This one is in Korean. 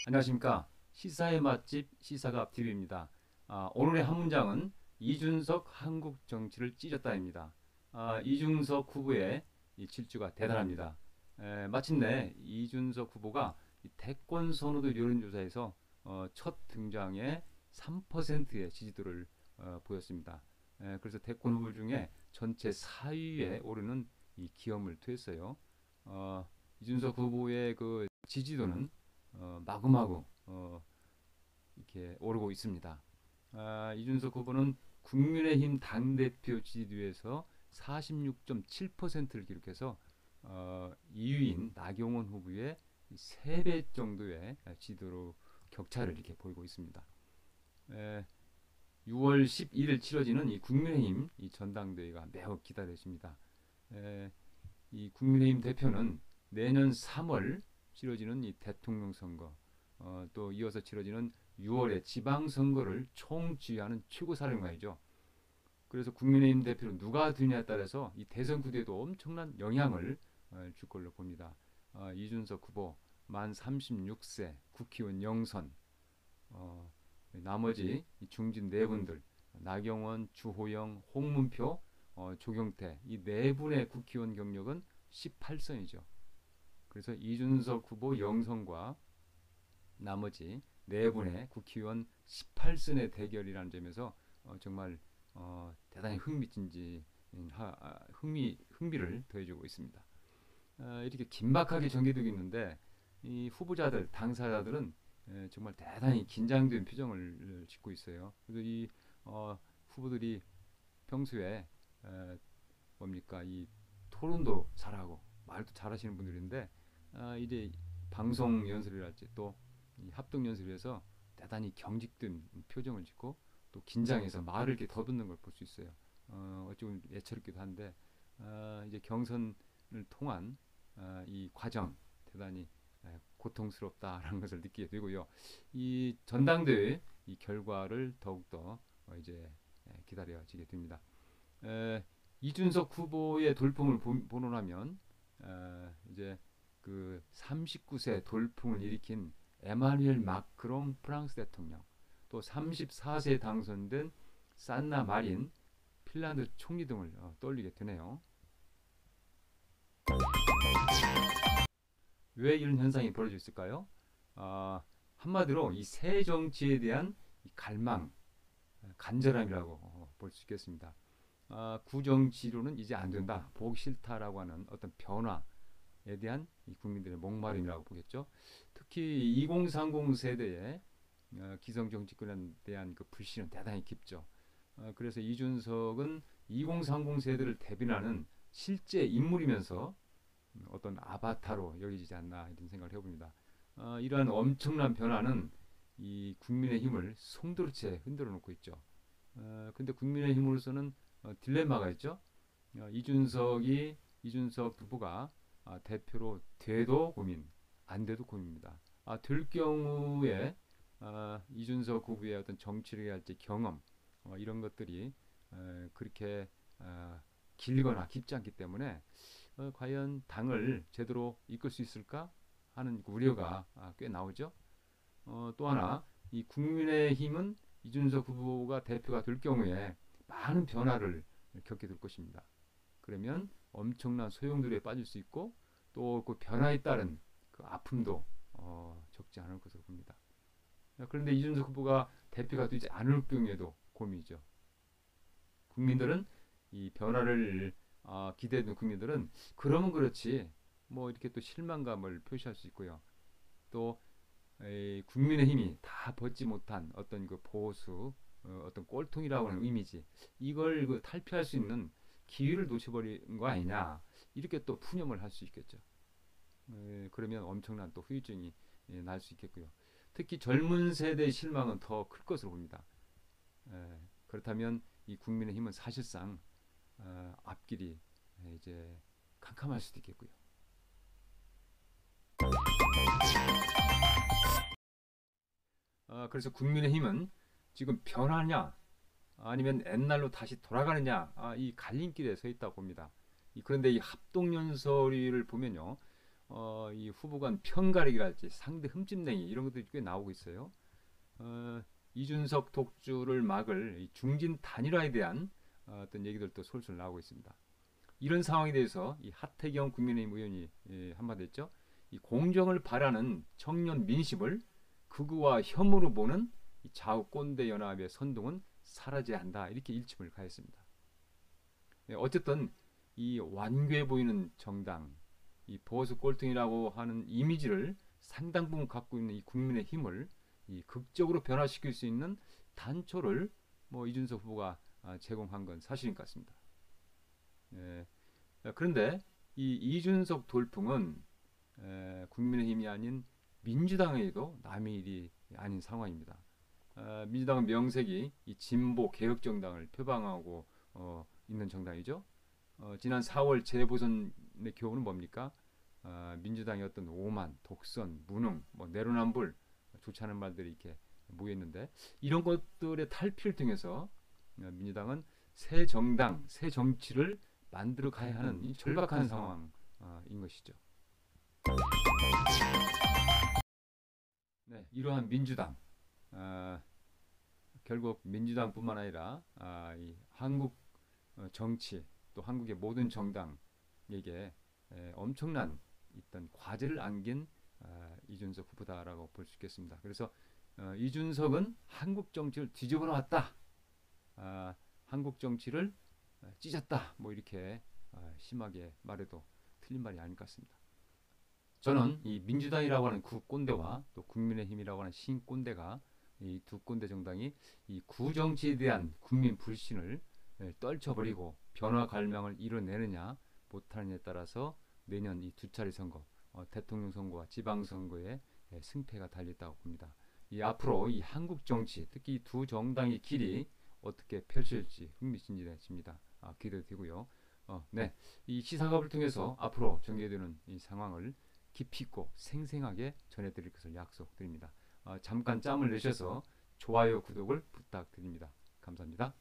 안녕하십니까. 시사의 맛집 시사갑TV입니다. 오늘의 한 문장은 이준석 한국 정치를 찢었다입니다. 이준석 후보의 이 질주가 대단합니다. 마침내 이준석 후보가 이 대권 선호도 여론조사에서 첫 등장에 3%의 지지도를 보였습니다. 그래서 대권 후보 중에 전체 4위에 오르는 이 기염을 토했어요. 이준석 후보의 그 지지도는 마구마구 이렇게 오르고 있습니다. 이준석 후보는 국민의힘 당대표 지지도에서 46.7%를 기록해서 2위인 나경원 후보의 3배 정도의 지지도로 격차를 이렇게 보이고 있습니다. 6월 11일 치러지는 이 국민의힘 이 전당대회가 매우 기다려집니다. 이 국민의힘 대표는 내년 3월 치러지는 이 대통령 선거, 또 이어서 치러지는 6월의 지방선거를 총지휘하는 최고사령관이죠. 그래서 국민의힘 대표로 누가 되냐에 따라서 이 대선 구도에도 엄청난 영향을 줄 걸로 봅니다. 이준석 후보 만 36세 국회의원 영선, 나머지 중진 네 분들 나경원, 주호영, 홍문표, 조경태 이 네 분의 국회의원 경력은 18선이죠. 그래서 이준석 후보 영선과 나머지 네 분의 국회의원 18선의 대결이라는 점에서 정말 대단히 흥미를 더해주고 있습니다. 이렇게 긴박하게 전개되고 있는데 이 후보자들, 당사자들은 정말 대단히 긴장된 표정을 짓고 있어요. 그래서 이 후보들이 평소에 뭡니까 이 토론도 잘하고 말도 잘하시는 분들인데 이제 방송 연설이랄지 또 이 합동 연설에서 대단히 경직된 표정을 짓고 또 긴장해서 말을 이렇게 더듬는 걸 볼 수 있어요. 어찌 보면 예처롭기도 한데 이제 경선을 통한 이 과정 대단히 고통스럽다라는 것을 느끼게 되고요. 이 전당대회 이 결과를 더욱더 이제 기다려지게 됩니다. 이준석 후보의 돌풍을 본론하면 이제 그 39세 돌풍을 일으킨 에마뉘엘 마크롱 프랑스 대통령, 또 34세에 당선된 산나 마린 핀란드 총리 등을 떠올리게 되네요. 왜 이런 현상이 벌어져 있을까요? 한마디로 이 새 정치에 대한 갈망, 간절함이라고 볼 수 있겠습니다. 구정치로는 이제 안 된다, 보기 싫다라고 하는 어떤 변화에 대한 이 국민들의 목마름이라고 보겠죠. 특히 2030 세대의 기성 정치권에 대한 그 불신은 대단히 깊죠. 그래서 이준석은 2030 세대를 대변하는 실제 인물이면서 어떤 아바타로 여겨지지 않나 이런 생각을 해봅니다. 이러한 엄청난 변화는 이 국민의힘을 송두리째 흔들어 놓고 있죠. 근데 국민의힘으로서는 딜레마가 있죠. 이준석 후보가 대표로 돼도 고민, 안 돼도 고민입니다. 될 경우에 이준석 후보의 어떤 정치를 할지 경험 이런 것들이 그렇게 길거나 깊지 않기 때문에 과연 당을 제대로 이끌 수 있을까 하는 우려가 꽤 나오죠. 또 하나 이 국민의힘은 이준석 후보가 대표가 될 경우에 많은 변화를 겪게 될 것입니다. 그러면 엄청난 소용돌이에 빠질 수 있고 또 그 변화에 따른 그 아픔도 적지 않을 것으로 봅니다. 그런데 이준석 후보가 대표가 되지 않을 경우에도 고민이죠. 국민들은 이 변화를 기대하는 국민들은 그러면 그렇지 뭐 이렇게 또 실망감을 표시할 수 있고요. 또 국민의힘이 다 벗지 못한 어떤 그 보수 어떤 꼴통이라고 하는 이미지 이걸 그 탈피할 수 있는 기회를 놓쳐버린 거 아니냐 이렇게 또 푸념을 할 수 있겠죠. 그러면 엄청난 또 후유증이 날 수 있겠고요. 특히 젊은 세대의 실망은 더 클 것으로 봅니다. 그렇다면 이 국민의힘은 사실상 앞길이 이제 캄캄할 수도 있겠고요. 그래서 국민의힘은 지금 변하냐 아니면 옛날로 다시 돌아가느냐 이 갈림길에 서 있다고 봅니다. 그런데 이 합동연설을 보면요 이 후보 간 편가르기랄지 상대 흠집냉이 이런 것들이 꽤 나오고 있어요. 이준석 독주를 막을 중진 단일화에 대한 어떤 얘기들도 솔솔 나오고 있습니다. 이런 상황에 대해서 이 하태경 국민의힘 의원이 한마디 했죠. 이 공정을 바라는 청년 민심을 극우와 혐오로 보는 이 좌우 꼰대 연합의 선동은 사라져야 한다. 이렇게 일침을 가했습니다. 어쨌든 이 완괴해 보이는 정당, 이 보수 꼴등이라고 하는 이미지를 상당 부분 갖고 있는 이 국민의힘을 이 극적으로 변화시킬 수 있는 단초를 뭐 이준석 후보가 제공한 건 사실인 것 같습니다. 그런데 이 이준석 돌풍은 국민의힘이 아닌 민주당에도 남의 일이 아닌 상황입니다. 민주당은 명색이 이 진보 개혁 정당을 표방하고 있는 정당이죠. 지난 4월 재보선의 교훈은 뭡니까? 민주당의 어떤 오만, 독선, 무능, 뭐 내로남불 좋지 않은 말들이 이렇게 모였는데 이런 것들의 탈피를 통해서 민주당은 새 정당, 새 정치를 만들어 가야 하는 이 절박한 상황인 것이죠. 네, 이러한 민주당 결국 민주당뿐만 아니라 이 한국 정치 또 한국의 모든 정당에게 엄청난 있던 과제를 안긴 이준석 후보다라고 볼 수 있겠습니다. 그래서 이준석은 한국 정치를 뒤집어 놨다. 한국 정치를 찢었다. 뭐 이렇게 심하게 말해도 틀린 말이 아닐 것 같습니다. 저는 이 민주당이라고 하는 구꼰대와 또 국민의힘이라고 하는 신꼰대가 이 두 꼰대 정당이 이 구정치에 대한 국민 불신을 떨쳐버리고 변화 갈망을 이뤄내느냐 못하느냐에 따라서 내년 이 두 차례 선거 대통령 선거와 지방 선거의 승패가 달렸다고 봅니다. 이 앞으로 이 한국 정치 특히 두 정당의 길이 어떻게 펼쳐질지 흥미진진해집니다. 기대되고요. 네, 이 시사갑을 통해서 앞으로 전개되는 이 상황을 깊이 있고 생생하게 전해드릴 것을 약속드립니다. 잠깐 짬을 내셔서 좋아요, 구독을 부탁드립니다. 감사합니다.